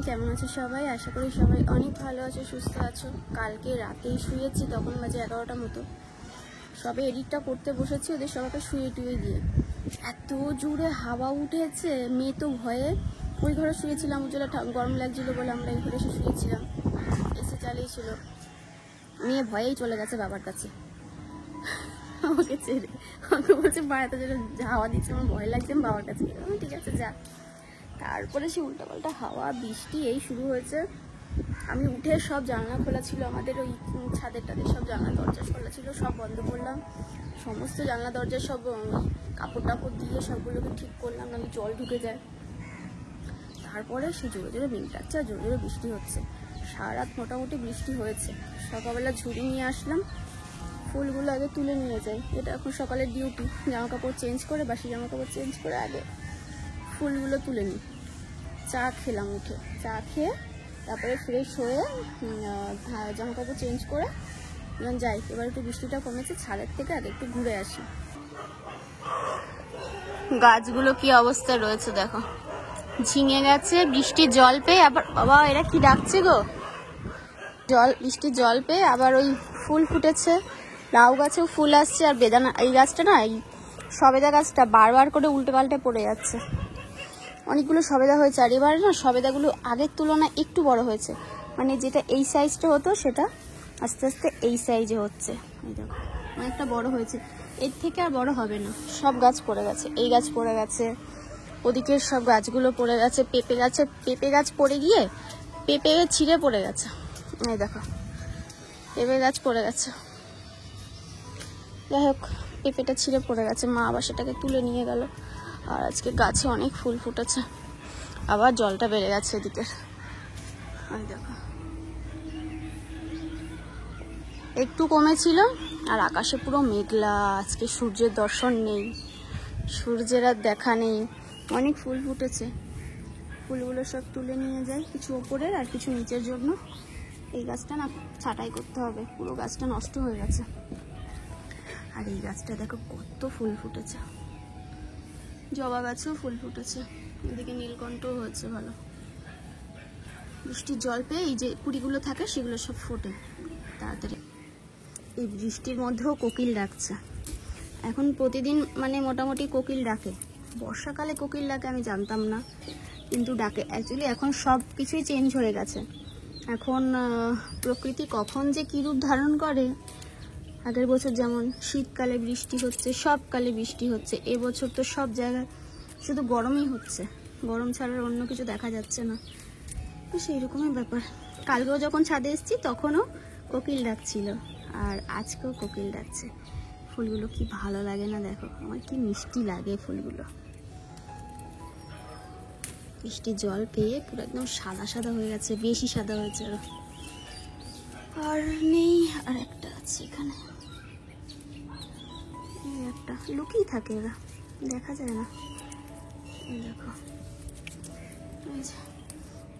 কেমন আছো সবাই? আশা করি সবাই অনেক ভালো আছো, সুস্থ আছো। কালকে রাতেই শুয়েছি, তখন বাজে 11টার মতো। সবে এডিটটা করতে বসেছি ওদের সবাইকে শুয়ে টুয়ে দিয়ে। এত জোরে হাওয়া উঠেছে, মেয়ে তো ভয়ে ওই ঘরে শুয়েছিলাম, উজ্জ্বলা গরম লাগছিল বলে আমরা এই ঘরে এসে শুয়েছিলাম, এসে চালিয়েছিল। মেয়ে ভয়েই চলে গেছে বাবার কাছে আমাকে ছেড়ে। আমাকে বলছে বাড়াতে যেন হাওয়া দিচ্ছে, আমার ভয় লাগছে, আমি বাবার কাছে গেলাম। ঠিক আছে যা। তারপরে সে উল্টাপাল্টা হাওয়া বৃষ্টি এই শুরু হয়েছে। আমি উঠে সব জানলা খোলা ছিল, আমাদের ওই ছাদের সব জানলা দরজা খোলা ছিল, সব বন্ধ করলাম। সমস্ত জানলা দরজা সব কাপড় টাপড় দিয়ে সবগুলোকে ঠিক করলাম, নাহলে জল ঢুকে যায়। তারপরে সে জোরে জোরে মেঘ ডাকছে আর জোরে জোরে বৃষ্টি হচ্ছে। সারা রাত মোটামুটি বৃষ্টি হয়েছে। সকালবেলা ঝুড়ি নিয়ে আসলাম, ফুলগুলো আগে তুলে নিয়ে যাই, এটা এখন সকালের ডিউটি। জামা কাপড় চেঞ্জ করে, বাসি জামা কাপড় চেঞ্জ করে আগে ফুলগুলো তুলে নিই। চা খেলাম, উঠে চা খেয়ে তারপরে ফ্রেশ হয়ে জামা কাপড় চেঞ্জ করে যাই। এবার একটু বৃষ্টিটা কমেছে, ছাদের থেকে আগে একটু ঘুরে আসি। গাছগুলো কি অবস্থা রয়েছে দেখো, ঝিঙে গেছে বৃষ্টির জল পেয়ে। আবার বাবা এরা কি ডাকছে গো, বৃষ্টির জল পেয়ে আবার ওই ফুল ফুটেছে। লাউ গাছেও ফুল আসছে, আর বেদানা এই গাছটা না, এই সবেদা গাছটা বারবার করে উল্টে পাল্টে পড়ে যাচ্ছে। অনেকগুলো সবেদা হয়েছে, আর এবার না সবেদাগুলো আগের তুলনায় একটু বড় হয়েছে। মানে যেটা এই সাইজটা হতো সেটা আস্তে আস্তে এই সাইজে হচ্ছে। এই দেখো অনেকটা বড় হয়েছে, এর থেকে আর বড় হবে না। সব গাছ পড়ে গেছে, এই গাছ পড়ে গেছে, ওদিকের সব গাছগুলো পড়ে গেছে। পেঁপে গাছ পড়ে গিয়ে পেঁপে ছিঁড়ে পড়ে গেছে। এই দেখো পেঁপে গাছ পড়ে গেছে। যাই হোক পেঁপেটা ছিঁড়ে পড়ে গেছে, মা আবার সেটাকে তুলে নিয়ে গেল। আর আজকে গাছে অনেক ফুল ফুটেছে, আবার জলটা বেড়ে গেছে এদিকে। দেখো একটু কমেছিল, আর আকাশে পুরো মেঘলা। আজকে সূর্যের দর্শন নেই, সূর্যের আর দেখা নেই। অনেক ফুল ফুটেছে, ফুলগুলো সব তুলে নিয়ে যাই, কিছু ওপরের আর কিছু নিচের জন্য। এই গাছটা না ছাঁটাই করতে হবে, পুরো গাছটা নষ্ট হয়ে গেছে। আর এই গাছটা দেখো কত ফুল ফুটেছে, জবা গাছেও ফুল ফুটেছে, এদিকে নীলকণ্ঠও হয়েছে ভালো। বৃষ্টির জল পেয়ে এই যে কুড়িগুলো থাকে সেগুলো সব ফোটে তাড়াতাড়ি। এই বৃষ্টির মধ্যেও কোকিল ডাকছে এখন প্রতিদিন, মানে মোটামুটি কোকিল ডাকে। বর্ষাকালে কোকিল ডাকে আমি জানতাম না, কিন্তু ডাকে। অ্যাকচুয়ালি এখন সব কিছুই চেঞ্জ হয়ে গেছে। এখন প্রকৃতি কখন যে কী রূপ ধারণ করে। আগের বছর যেমন শীতকালে বৃষ্টি হচ্ছে, সব কালে বৃষ্টি হচ্ছে, এবছর তো সব জায়গায় শুধু গরমই হচ্ছে, গরম ছাড়ার অন্য কিছু দেখা যাচ্ছে না। তো সেই রকমই ব্যাপার। কালকেও যখন ছাদে এসেছি তখনও কোকিল ডাকছিল, আর আজকেও কোকিল ডাকছে। ফুলগুলো কি ভালো লাগে না দেখো, আমার কি মিষ্টি লাগে ফুলগুলো। বৃষ্টির জল পেয়ে পুরো একদম সাদা সাদা হয়ে গেছে, বেশি সাদা হয়েছে আরো। আর নেই, আর একটা আছে এখানে, একটা লুকিয়ে থাকে, এরা দেখা যায় না। দেখো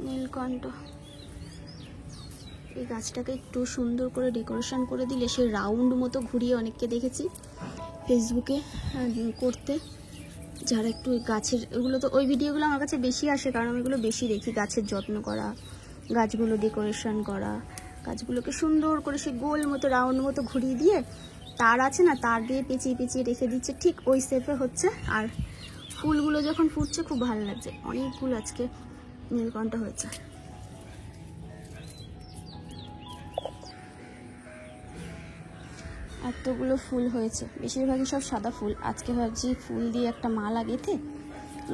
নীলকণ্ঠ। এই গাছটাকে একটু সুন্দর করে ডেকোরেশন করে দিলে, সে রাউন্ড মতো ঘুরিয়ে অনেককে দেখেছি ফেসবুকে করতে, যারা একটু গাছের এগুলো। তো ওই ভিডিওগুলো আমার কাছে বেশি আসে, কারণ আমি এগুলো বেশি দেখি। গাছের যত্ন করা, গাছগুলো ডেকোরেশন করা, গাছগুলোকে সুন্দর করে সে গোল মতো রাউন্ড মতো ঘুরিয়ে দিয়ে, তার আছে না, তার দিয়ে পেঁচিয়ে পেঁচিয়ে রেখে দিচ্ছে, ঠিক ওই শেপে হচ্ছে। আর ফুলগুলো যখন ফুটছে খুব ভালো লাগছে। অনেক ফুল আজকে নীলকণ্ঠ হয়েছে। এতগুলো ফুল হয়েছে, বেশিরভাগই সব সাদা ফুল। আজকে ভাবছি ফুল দিয়ে একটা মালা গেঁথে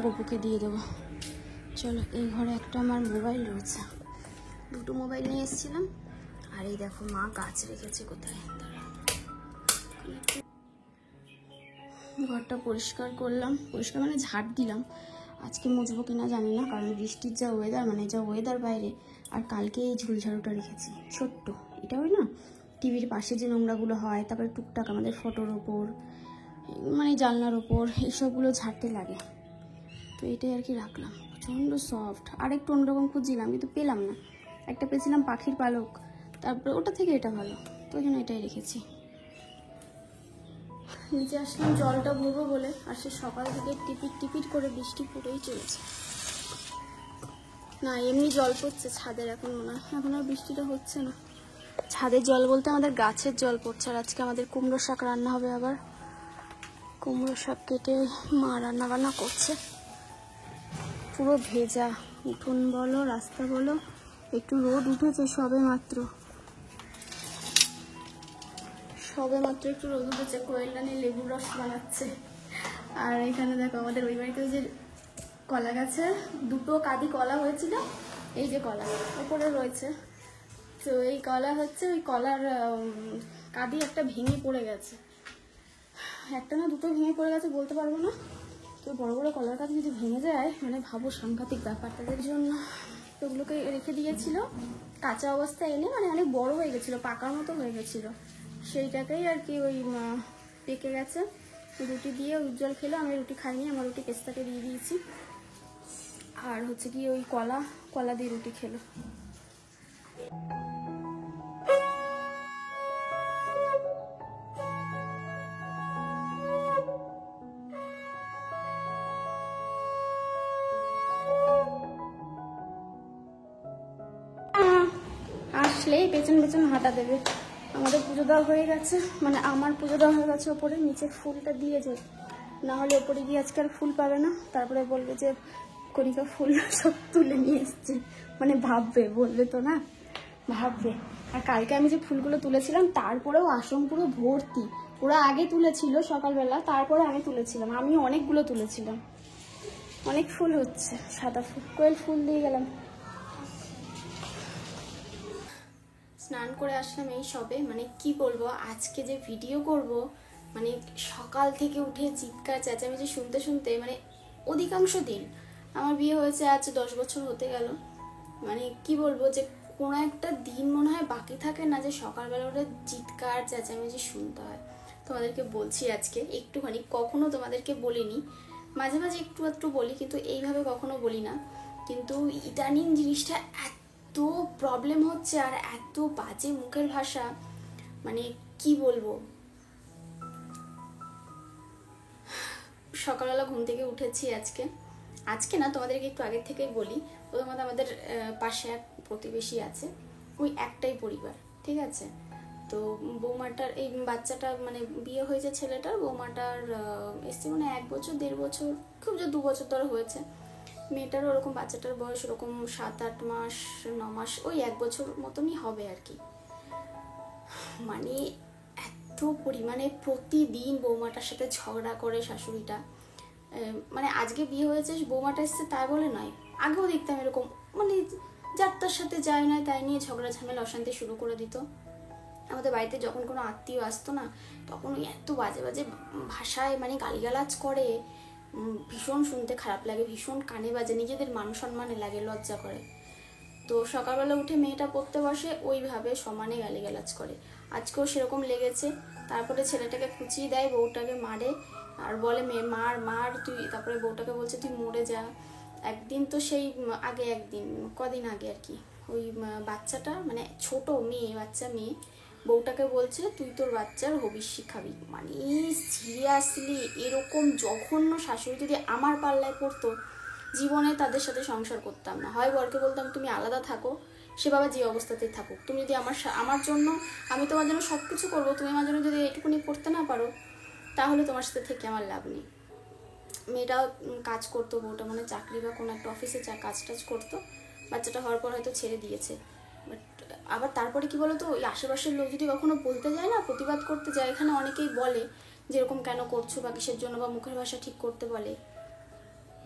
গপুকে দিয়ে দেবো। চলো, এই ঘরে একটা আমার মোবাইল রয়েছে, দুটো মোবাইল নিয়ে এসেছিলাম। আর এই দেখো মা গাছ রেখেছে কোথায়। ঘরটা পরিষ্কার করলাম, পরিষ্কার মানে ঝাড় দিলাম। আজকে মুছবো কিনা জানি না, কারণ বৃষ্টির যা ওয়েদার, মানে যা ওয়েদার বাইরে। আর কালকে এই ঝুলঝাড়ুটা রেখেছি ছোট্ট, এটা ওই না টিভির পাশে যে নোংরাগুলো হয়, তারপরে টুকটাক আমাদের ফটোর ওপর, মানে জানলার ওপর, এইসবগুলো ঝাড়তে লাগে। তো এটাই আর কি রাখলাম, প্রচণ্ড সফট। আর একটু অন্যরকম খুঁজছিলাম কিন্তু পেলাম না। একটা পেয়েছিলাম পাখির পালক, তারপরে ওটা থেকে এটা ভালো, তো ওই জন্য এটাই রেখেছি। নিচে আসলাম জলটা ভরবো বলে, আর সে সকাল থেকে টিপিট টিপিট করে বৃষ্টি পড়েই চলেছে। না এমনি জল পড়ছে ছাদের, এখন মনে হয় এখন আর বৃষ্টিটা হচ্ছে না। ছাদের জল বলতে আমাদের গাছের জল পড়ছে। আর আজকে আমাদের কুমড়ো শাক রান্না হবে, আবার কুমড়ো শাক কেটে মা রান্না বান্না করছে। পুরো ভেজা উঠোন বলো রাস্তা বলো, একটু রোদ উঠেছে সবে মাত্র একটু রোদ উঠেছে। কোয়েলদানি লেবুর রস বানাচ্ছে। আর এখানে দেখো আমাদের ওই বাড়িতে যে কলা গাছে দুটো কাঁদি কলা হয়েছিল, এই যে কলা ওপরে রয়েছে, তো এই কলা হচ্ছে ওই কলার কাঁদি একটা ভেঙে পড়ে গেছে, একটা না দুটো ভেঙে পড়ে গেছে বলতে পারবো না। তো বড় বড় কলার কাঁদি যদি ভেঙে যায় মানে ভাবো সাংঘাতিক ব্যাপার। তাদের জন্য ওগুলোকে রেখে দিয়েছিল কাঁচা অবস্থায় এনে, মানে অনেক বড় হয়ে গেছিলো, পাকার মতো হয়ে গেছিলো, সেইটাকেই আর কি ওই পেকে গেছে। রুটি দিয়ে উজ্জ্বল খেলো, আমি রুটি খাইনি, আমার রুটি পেস্তাকে দিয়ে দিয়েছি। আর হচ্ছে কি ওই কলা দিয়ে রুটি খেলো। আসলেই পেছন পেছন হাঁটা দেবে। আমাদের পুজো দেওয়া হয়ে গেছে, মানে আমার পুজো দেওয়া হয়ে গেছে, ওপরে নিচে ফুলটা দিয়ে যায়, না হলে ওপরে গিয়ে আজকে আর ফুল পাবে না। তারপরে বলবে যে কণিকা ফুল সব তুলে নিয়ে এসছে, মানে ভাববে, বলবে তো না, ভাববে। আর কালকে আমি যে ফুলগুলো তুলেছিলাম তারপরেও আসন পুরো ভর্তি, ওরা আগে তুলেছিল সকালবেলা, তারপরে আমি তুলেছিলাম, আমি অনেকগুলো তুলেছিলাম। অনেক ফুল হচ্ছে, সাদা ফুল। কোয়েল ফুল দিয়ে গেলাম। স্নান করে আসলাম এই সবে, মানে কি বলবো, আজকে যে ভিডিও করব, মানে সকাল থেকে উঠে চিৎকার চেঁচামেচি শুনতে শুনতে, মানে অধিকাংশ দিন, আমার বিয়ে হয়েছে আজ 10 বছর হতে গেল, মানে কি বলবো যে কোনো একটা দিন মনে হয় বাকি থাকে না যে সকালবেলা ওটা চিৎকার চেঁচামেচি শুনতে হয়। তোমাদেরকে বলছি আজকে একটুখানি, কখনো তোমাদেরকে বলিনি, মাঝে মাঝে একটু একটু বলি, কিন্তু এইভাবে কখনো বলি না। কিন্তু ইদানিং জিনিসটা এত প্রবলেম হচ্ছে আর এত বাজে মুখের ভাষা, মানে কি বলবো। সকালবেলা ঘুম থেকে উঠেছি আজকে না, তোমাদেরকে একটু আগের থেকেই বলি। প্রথমত আমাদের পাশে এক প্রতিবেশী আছে, ওই একটাই পরিবার, ঠিক আছে। তো বৌমাটার এই বাচ্চাটা, মানে বিয়ে হয়েছে ছেলেটার, বৌমাটার এসছে মানে 1 বছর 1.5 বছর, খুব যে 2 বছর ধরে হয়েছে। মেয়েটারও ওরকম, বাচ্চাটার বয়স ওরকম 7-8 মাস 9 মাস, ওই 1 বছর মতনই হবে আর কি। মানে এত পরিমাণে প্রতিদিন বৌমাটার সাথে ঝগড়া করে শাশুড়িটা। মানে আজকে বিয়ে হয়েছে বৌমাটা এসছে তাই বলে নয়, আগেও দেখতাম এরকম, মানে যার তার সাথে যায় নয় তাই নিয়ে ঝগড়া ঝামেলা অশান্তি শুরু করে দিত। আমাদের বাড়িতে যখন কোনো আত্মীয় আসতো না, তখন ওই এত বাজে বাজে ভাষায় মানে গালিগালাজ করে, ভীষণ শুনতে খারাপ লাগে, ভীষণ কানে বাজে, নিজেদের মান সম্মানে লাগে, লজ্জা করে। তো সকালবেলা উঠে মেয়েটা পড়তে বসে, ওইভাবে সমানে গালিগালাজ করে, আজকেও সেরকম লেগেছে। তারপরে ছেলেটাকে খুঁচিয়ে দেয়, বউটাকে মারে, আর বলে মেয়ে মার মার তুই, তারপরে বউটাকে বলছে তুই মরে যা। একদিন তো সেই আগে, কদিন আগে আর কি, ওই বাচ্চাটা, মানে ছোট মেয়ে, বাচ্চা মেয়ে, বউটাকে বলছে তুই তোর বাচ্চার হবিষ্যি খাবি। মানে সিরিয়াসলি এরকম জঘন্য শাশুড়ি যদি আমার পাল্লায় পড়তো, জীবনে তাদের সাথে সংসার করতাম না। হয় বরকে বলতাম তুমি আলাদা থাকো, সে বাবা যে অবস্থাতেই থাকুক, তুমি যদি আমার জন্য, আমি তোমার জন্য সব কিছু করবো, তুমি আমার জন্য যদি এটুকুনি করতে না পারো, তাহলে তোমার সাথে থেকে আমার লাভ নেই। মেয়েটাও কাজ করতো, বউটা মানে চাকরি বা কোনো একটা অফিসে কাজ টাজ করতো, বাচ্চাটা হওয়ার পর হয়তো ছেড়ে দিয়েছে। বাট আবার তারপরে কি বলতো, ওই আশেপাশের লোক যদি কখনো বলতে যায় না, প্রতিবাদ করতে যায়, এখানে অনেকেই বলে যে এরকম কেন করছো বা কিসের জন্য, বা মুখের ভাষা ঠিক করতে বলে,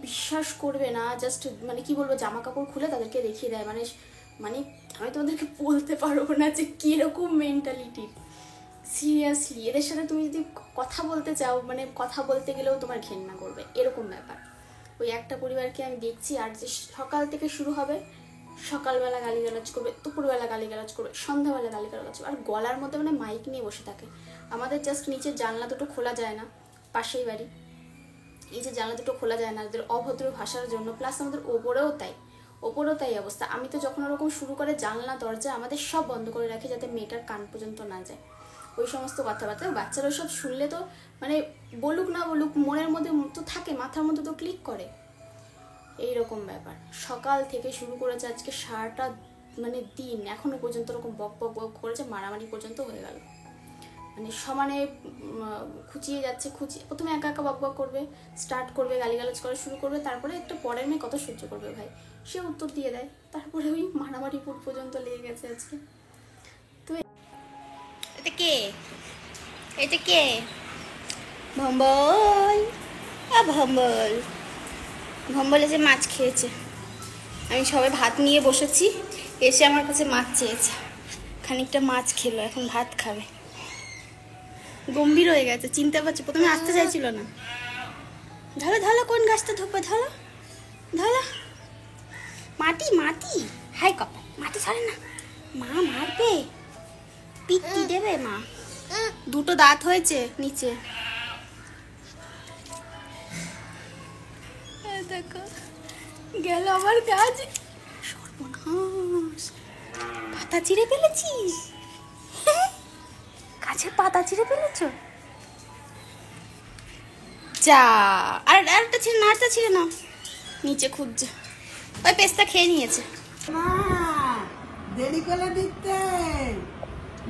বিশ্বাস করবে না, জাস্ট মানে কি বলবো, জামা কাপড় খুলে তাদেরকে দেখিয়ে দেয়। মানে মানে আমি তোমাদেরকে বলতে পারবো না যে কীরকম মেন্টালিটি। সিরিয়াসলি এদের সাথে তুমি যদি কথা বলতে চাও, মানে কথা বলতে গেলেও তোমার ঘেন্না করবে, এরকম ব্যাপার। ওই একটা পরিবারকে আমি দেখছি, আর যে সকাল থেকে শুরু হবে, সকালবেলা গালিগালাজ করবে, দুপুরবেলা গালিগালাজ করবে, সন্ধ্যাবেলা গালিগালাজ করবে, আর গলার মধ্যে মানে মাইক নিয়ে বসে থাকে। আমাদের জাস্ট নিচের জানলা দুটো খোলা যায় না, পাশেই বাড়ি, এই যে জানলা দুটো খোলা যায় না ওদের অভদ্র ভাষার জন্য, প্লাস আমাদের ওপরেও তাই অবস্থা। আমি তো যখন ওরকম শুরু করে জানলা দরজা আমাদের সব বন্ধ করে রাখি, যাতে মেয়েটার কান পর্যন্ত না যায় ওই সমস্ত কথাবার্তা। বাচ্চারা সব শুনলে তো মানে বলুক না বলুক, মনের মধ্যে তো থাকে, মাথার মধ্যে তো ক্লিক করে। এইরকম ব্যাপার। সকাল থেকে শুরু করেছে আজকে সারাটা মানে দিন, এখনো পর্যন্ত ওরকম বক বক বক করেছে, মারামারি পর্যন্ত হয়ে গেল। মানে সমানে খুঁচিয়ে যাচ্ছে, প্রথমে একা একা বক বক করবে, স্টার্ট করবে, গালিগালাজ করা শুরু করবে, তারপরে একটা পরের মেয়ে কত সহ্য করবে ভাই, সে উত্তর দিয়ে দেয়, তারপরে ওই মারামারি পর্যন্ত লেগে গেছে আজকে। তো এটা কে, এটা কে? ভম্বল, ভম্বল, ভম্বল এসে মাছ খেয়েছে। আমি সবাই ভাত নিয়ে বসেছি, এসে আমার কাছে মাছ চেয়েছে, খানিকটা মাছ খেলো, এখন ভাত খাবে। গম্ভীর হয়ে গেছে, চিনতে পারছে, প্রথমে আসতে চাইছিল না। ধরো ধরো, কোন গাছটা ধরবে, ধরো ধরো। মাটি মাটি, হাই কপাল, মাটি ছাড়ে না, মা মারবে, পিটি দেবে মা। দুটো দাঁত হয়েছে নিচে, দেখো গেল আমার গাছ। সর্বনাশ, পাতা চিড়ে ফেলেছিস, গাছের পাতা চিড়ে ফেলেছ যা। আর একটা ছিল না, আরেকটা ছিল না, নিচে খুঁজছে, ওই পেস্তা খেয়ে নিয়েছে। দেরি করে দিতে,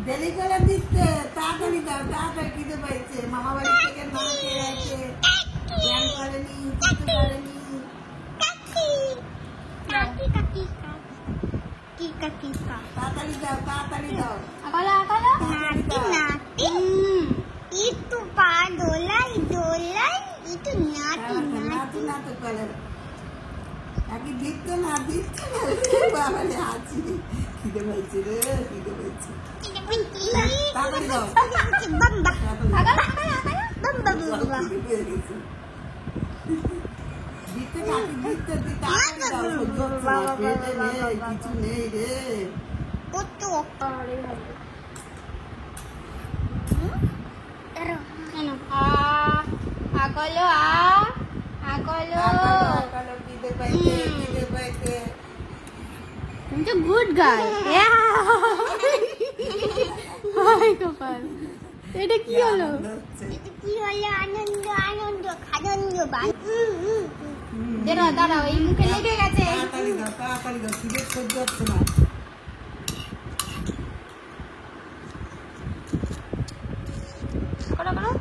দেরি করে দিতে, তাড়াতাড়ি দাও, তাড়াতাড়ি খিদে পাইছে। মামা বাড়ি থেকে না খেয়ে আছে, জ্ঞান করেনি, কিছু করেনি। তাড়াতাড়ি দাও, তাড়াতাড়ি দাও। itu pak dolai dolai itu nyati নাতু নাতু করে নাকি দিতে না, দিতে না, বাবারে হাঁচি, খিদে পাইছে রে, খিদে পাইছে। তাড়াতাড়ি দাও, bamba খিদে পেয়ে গেছে। দিতে কাকি, দিতে দিতে, তাড়াতাড়ি দাও, সহ্য হচ্ছে না, পেটে নেই, কিছু নেই রে। itu আগলো আগলো, কালো খিদে পাইছে, খিদে পাইছে। তুমি তো গুড গার্ল। হাই কপাল, এটা কি হলো? itu কি হলো? আনন্দ আনন্দ আনন্দ বাই দাঁড়াও দাঁড়াও, এই মুখে লেগে গেছে। তাড়াতাড়ি দাও, তাড়াতাড়ি দাও, খিদে সহ্য হচ্ছে না। করো করো।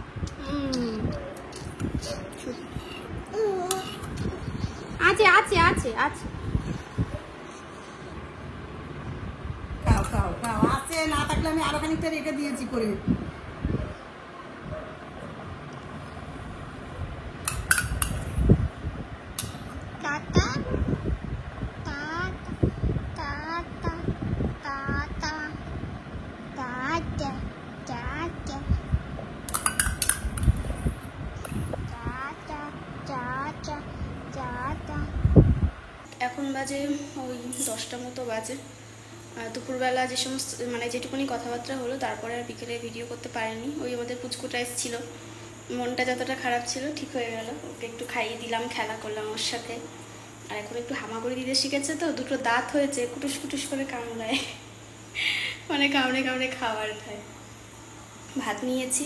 আছে আছে আছে আছে, খাও খাও খাও, আছে, না থাকলে আমি আরো খানিকটা রেখে দিয়েছি করে। tata tata tata tata tata tata tata tata এখন বাজে ওই 10টা মতো বাজে। দুপুরবেলা যে সমস্ত মানে যেটুকুনি কথাবার্তা হলো, তারপরে আর বিকেলে ভিডিও করতে পারিনি। ওই আমাদের পুচকুটা এসেছিল, মনটা যতটা খারাপ ছিল ঠিক হয়ে গেল, ওকে একটু খাইয়ে দিলাম, খেলা করলাম ওর সাথে। আর এখন একটু হামাগুড়ি দিতে শিখেছে তো, দুটো দাঁত হয়েছে, কুটুস কুটুস করে কামড়ায়, মানে কামড়ে কামড়ে খাবার খায়। ভাত নিয়েছি,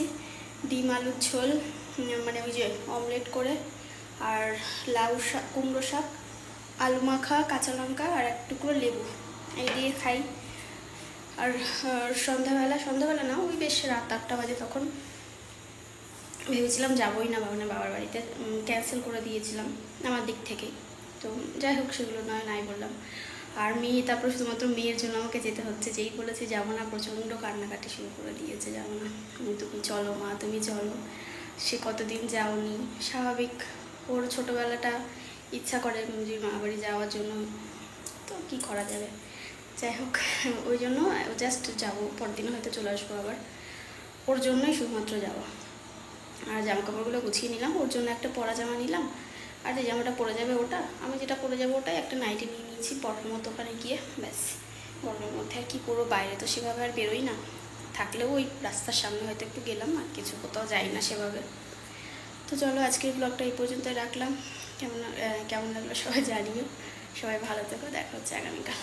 ডিম আলুর ঝোল, মানে ওই যে অমলেট করে, আর লাউ শাক, কুমড়ো শাক, আলু মাখা, কাঁচা লঙ্কা আর এক টুকরো লেবু, এই দিয়ে খাই। আর সন্ধ্যাবেলা না, ওই বেশ রাত 8টা বাজে, তখন ভেবেছিলাম যাবোই না বাবার বাড়িতে, ক্যান্সেল করে দিয়েছিলাম আমার দিক থেকে। তো যাই হোক, সেগুলো নাই বললাম। আর মেয়ে, তারপর শুধুমাত্র মেয়ের জন্য আমাকে যেতে হচ্ছে, যেই বলেছে যাবো না, প্রচণ্ড কান্নাকাটি শুরু করে দিয়েছে, যাবো না, তুমি চলো মা, তুমি চলো। সে কতদিন যাওনি, স্বাভাবিক, ওর ছোটোবেলাটা ইচ্ছা করে যে মা বাড়ি যাওয়ার জন্য, তো কি করা যাবে। যাই হোক, ওই জন্য জাস্ট যাবো, পরদিন হয়তো চলে আসবো আবার, ওর জন্যই শুধুমাত্র যাওয়া। আর জামা কাপড়গুলো গুছিয়ে নিলাম, ওর জন্য একটা পরা জামা নিলাম, আর যে জামাটা পরে যাবে ওটা, আমি যেটা পরে যাবো ওটাই, একটা নাইটি নিয়ে নিয়েছি পরার মতো, ওখানে গিয়ে ব্যাস। গরমের মধ্যে আর কি পুরো বাইরে তো সেভাবে আর বেরোই না, থাকলেও ওই রাস্তার সামনে হয়তো একটু গেলাম, আর কিছু কোথাও যাই না সেভাবে। তো চলো, আজকের ব্লগটা এই পর্যন্ত রাখলাম। কেমন লাগলো সবাই জানিও, সবাই ভালো থেকো, দেখা হচ্ছে আগামীকাল।